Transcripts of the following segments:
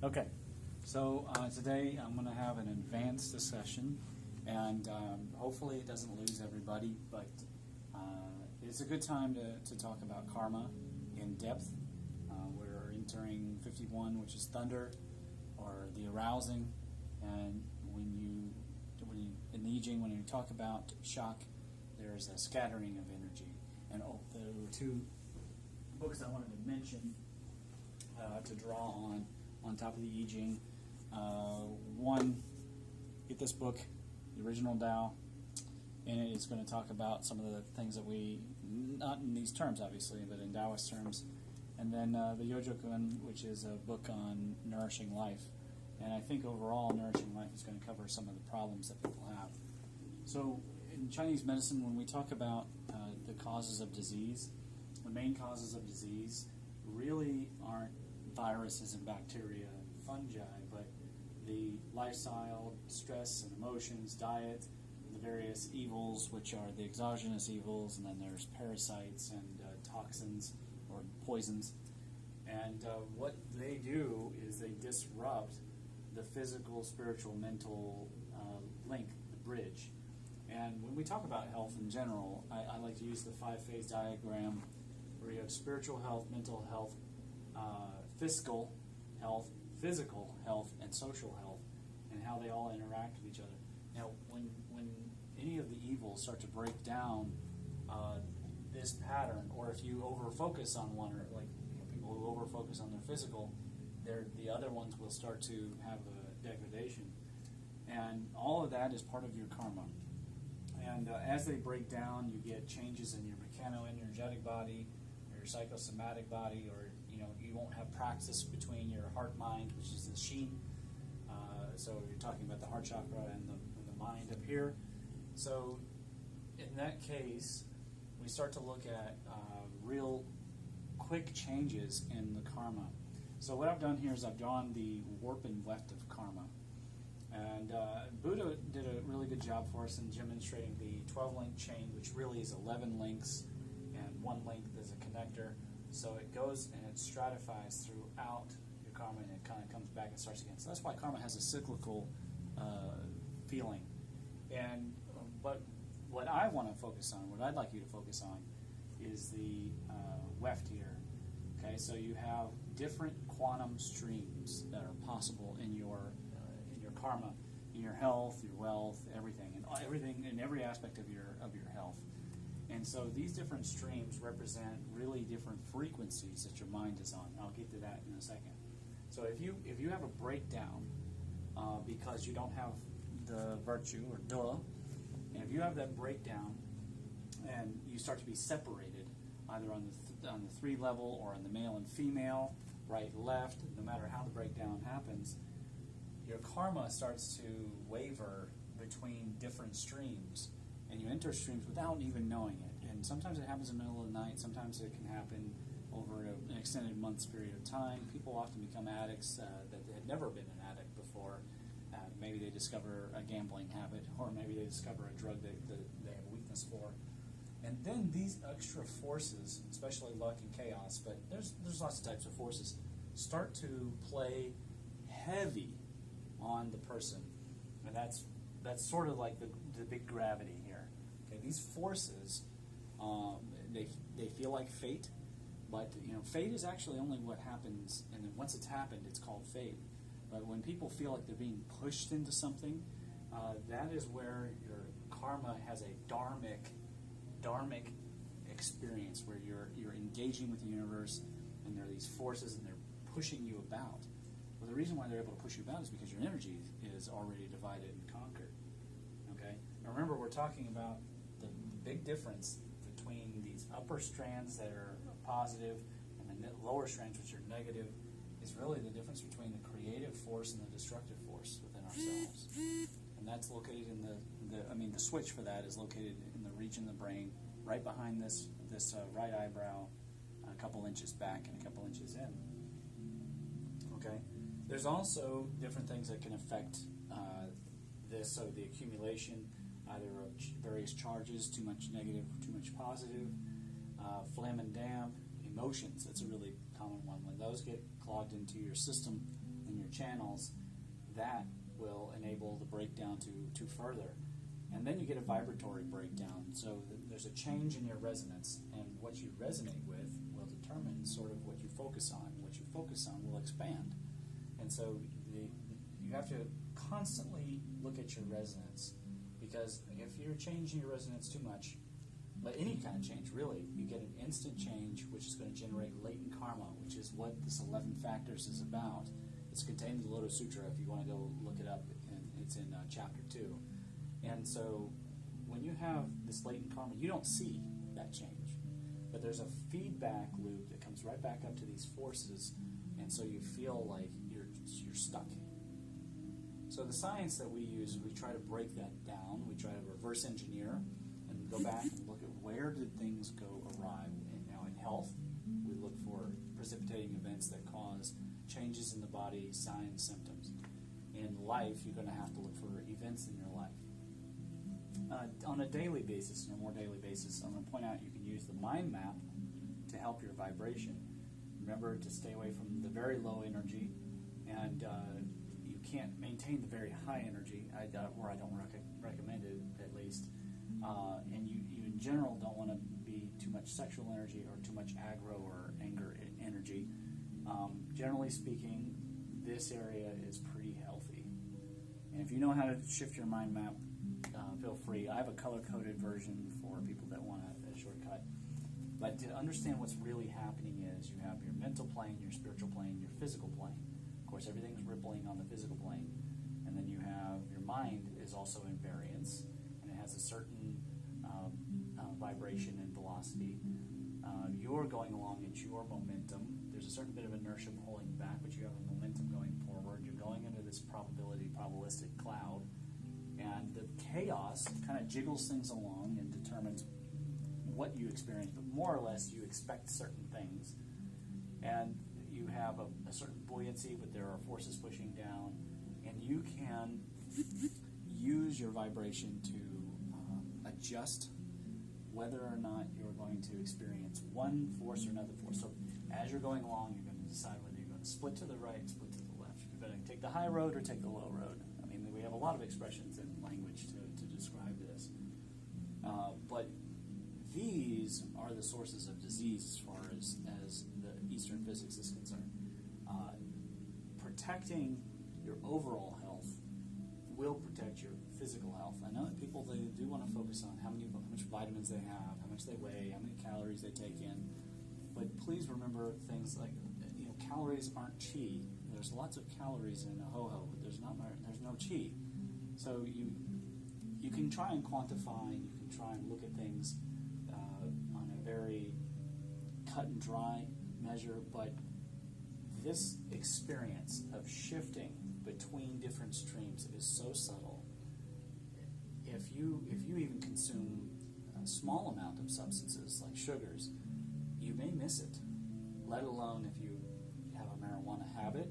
Okay, so today I'm going to have an advanced discussion, and hopefully it doesn't lose everybody, but it's a good time to talk about karma in depth. We're entering 51, which is thunder, or the arousing, and in the I Ching, when you talk about shock, there's a scattering of energy. And there were two books I wanted to mention to draw on top of the I Ching. One, get this book, the original Tao, and it's going to talk about some of the things that we, not in these terms obviously, but in Taoist terms. And then the Yojo-kun, which is a book on nourishing life. And I think overall, nourishing life is going to cover some of the problems that people have. So in Chinese medicine, when we talk about the causes of disease, the main causes of disease really aren't viruses and bacteria and fungi, but the lifestyle, stress and emotions, diet, the various evils, which are the exogenous evils, and then there's parasites and toxins or poisons. And what they do is they disrupt the physical, spiritual, mental link, the bridge. And when we talk about health in general, I like to use the 5-phase diagram where you have spiritual health, mental health, physical health, and social health, and how they all interact with each other. Now, when any of the evils start to break down this pattern, or if you over-focus on one, or like people who over-focus on their physical, the other ones will start to have a degradation. And all of that is part of your karma. And as they break down, you get changes in your mechanoenergetic body, your psychosomatic body, or you won't have praxis between your heart-mind, which is the sheen. So you're talking about the heart chakra and the mind up here. So in that case, we start to look at real quick changes in the karma. So what I've done here is I've drawn the warp and weft of karma. And Buddha did a really good job for us in demonstrating the 12-link chain, which really is 11 links, and one link is a connector. So it goes and it stratifies throughout your karma, and it kind of comes back and starts again. So that's why karma has a cyclical feeling. And but what I want to focus on, what I'd like you to focus on, is the weft here. Okay, so you have different quantum streams that are possible in your karma, in your health, your wealth, everything in every aspect of your health. And so these different streams represent really different frequencies that your mind is on. I'll get to that in a second. So if you have a breakdown because you don't have the virtue or duh, and if you have that breakdown and you start to be separated either on the 3 level or on the male and female, right, left, no matter how the breakdown happens, your karma starts to waver between different streams, and you enter streams without even knowing it. And sometimes it happens in the middle of the night, sometimes it can happen over an extended month's period of time. People often become addicts that had never been an addict before. Maybe they discover a gambling habit, or maybe they discover a drug that they have a weakness for. And then these extra forces, especially luck and chaos, but there's lots of types of forces, start to play heavy on the person. And that's sort of like the big gravity here. Okay, these forces, they feel like fate, but fate is actually only what happens, and then once it's happened, it's called fate. But when people feel like they're being pushed into something, that is where your karma has a dharmic experience, where you're engaging with the universe, and there are these forces, and they're pushing you about. Well, the reason why they're able to push you about is because your energy is already divided and conquered. Okay? Now remember, we're talking about the big difference between these upper strands that are positive and the lower strands, which are negative, is really the difference between the creative force and the destructive force within ourselves. And that's located in the switch for that is located in the region of the brain, right behind this right eyebrow, a couple inches back and a couple inches in. Okay? There's also different things that can affect this, so the accumulation either of various charges, too much negative, too much positive, phlegm and damp, emotions. That's a really common one. When those get clogged into your system, and in your channels, that will enable the breakdown to further. And then you get a vibratory breakdown. So there's a change in your resonance, and what you resonate with will determine sort of what you focus on. What you focus on will expand. And so you have to constantly look at your resonance, because if you're changing your resonance too much, but any kind of change really, you get an instant change which is going to generate latent karma, which is what this 11 factors is about. It's contained in the Lotus Sutra if you want to go look it up, and it's in chapter 2. And so when you have this latent karma, you don't see that change, but there's a feedback loop that comes right back up to these forces, and so you feel like you're stuck. So the science that we use, we try to break that down. We try to reverse engineer and go back and look at where did things go awry. And now in health, we look for precipitating events that cause changes in the body, signs, symptoms. In life, you're going to have to look for events in your life. On a daily basis, on a more daily basis, I'm going to point out you can use the mind map to help your vibration. Remember to stay away from the very low energy, and you can't maintain the very high energy, or I don't recommend it at least. And you in general don't want to be too much sexual energy or too much aggro or anger energy. Generally speaking, this area is pretty healthy. And if you know how to shift your mind map, feel free. I have a color-coded version for people that want a shortcut. But to understand what's really happening is you have your mental plane, your spiritual plane, your physical plane. Of course, everything's rippling on the physical plane. And then you have your mind is also in variance, and it has a certain vibration and velocity. You're going along at your momentum. There's a certain bit of inertia holding you back, but you have a momentum going forward. You're going into this probabilistic cloud, and the chaos kind of jiggles things along and determines what you experience, but more or less you expect certain things. And you have a certain buoyancy, but there are forces pushing down, and you can use your vibration to adjust whether or not you're going to experience one force or another force. So as you're going along, you're going to decide whether you're going to split to the right, split to the left. You're going to take the high road or take the low road. I mean, we have a lot of expressions in language to describe this. But these are the sources of disease as far as the Eastern physics is concerned. Protecting your overall health will protect your physical health. I know that people, they do want to focus on how much vitamins they have, how much they weigh, how many calories they take in. But please remember things like, calories aren't chi. There's lots of calories in a ho-ho, but there's no chi. So you can try and quantify, and you can try and look at things on a very cut and dry measure, but this experience of shifting between different streams is so subtle. If you even consume a small amount of substances like sugars, you may miss it, let alone if you have a marijuana habit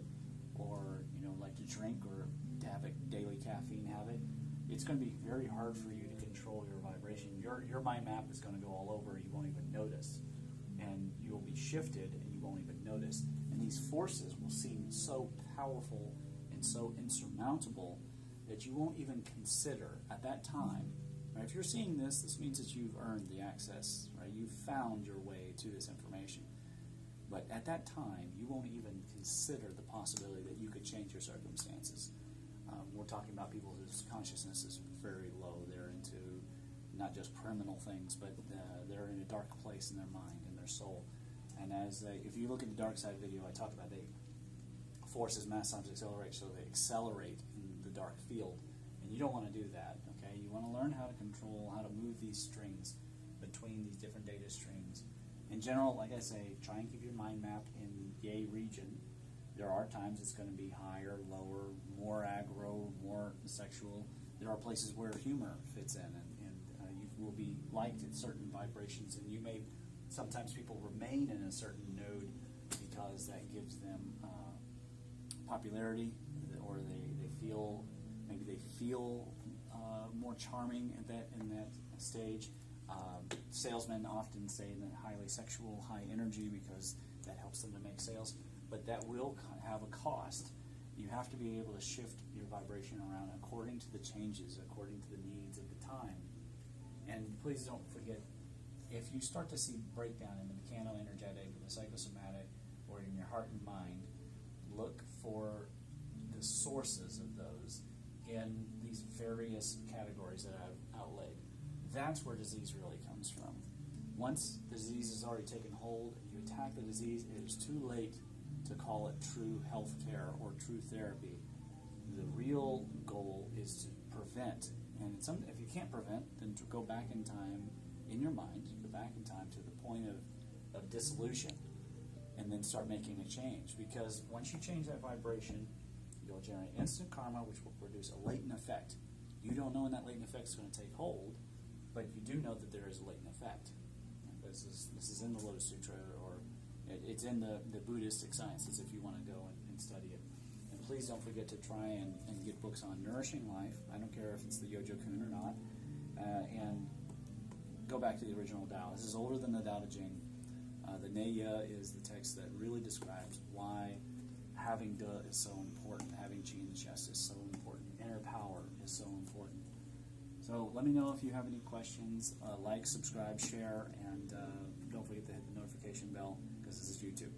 or like to drink or to have a daily caffeine habit. It's going to be very hard for you to control your vibration. Your mind map is going to go all over, you won't even notice. And you'll be shifted and you won't even notice. And these forces will seem so powerful and so insurmountable that you won't even consider at that time. Right? If you're seeing this, this means that you've earned the access, right? You've found your way to this information. But at that time, you won't even consider the possibility that you could change your circumstances. We're talking about people whose consciousness is very low. They're into not just criminal things, but they're in a dark place in their mind and their soul. And if you look at the dark side video, I talked about forces mass times accelerate, so they accelerate in the dark field. And you don't want to do that, okay? You want to learn how to control, how to move these strings between these different data streams. In general, like I say, try and keep your mind map in yay region. There are times it's going to be higher, lower, more aggro, more sexual. There are places where humor fits in, and you will be liked at certain vibrations, and you may, sometimes people remain in a certain node because that gives them popularity, or they feel, maybe they feel more charming in that stage. Salesmen often say that highly sexual, high energy, because that helps them to make sales, but that will have a cost. You have to be able to shift your vibration around according to the changes, according to the needs of the time. And please don't forget, if you start to see breakdown in the mechano-energetic, the psychosomatic, or in your heart and mind, look for the sources of those in these various categories that I've outlaid. That's where disease really comes from. Once the disease has already taken hold and you attack the disease, it is too late to call it true health care or true therapy. The real goal is to prevent. And if you can't prevent, then to go back in time in your mind, go back in time to the point of dissolution, and then start making a change. Because once you change that vibration, you'll generate instant karma, which will produce a latent effect. You don't know when that latent effect is going to take hold, but you do know that there is a latent effect. This is in the Lotus Sutra, or it's in the Buddhistic sciences if you want to go and study it. And please don't forget to try and get books on nourishing life. I don't care if it's the Yojo Kun or not. And go back to the original Tao. This is older than the Tao Te Ching. The Neya is the text that really describes why having De is so important, having Qi in the chest is so important, inner power is so important. So let me know if you have any questions. Like, subscribe, share, and don't forget to hit the notification bell because this is YouTube.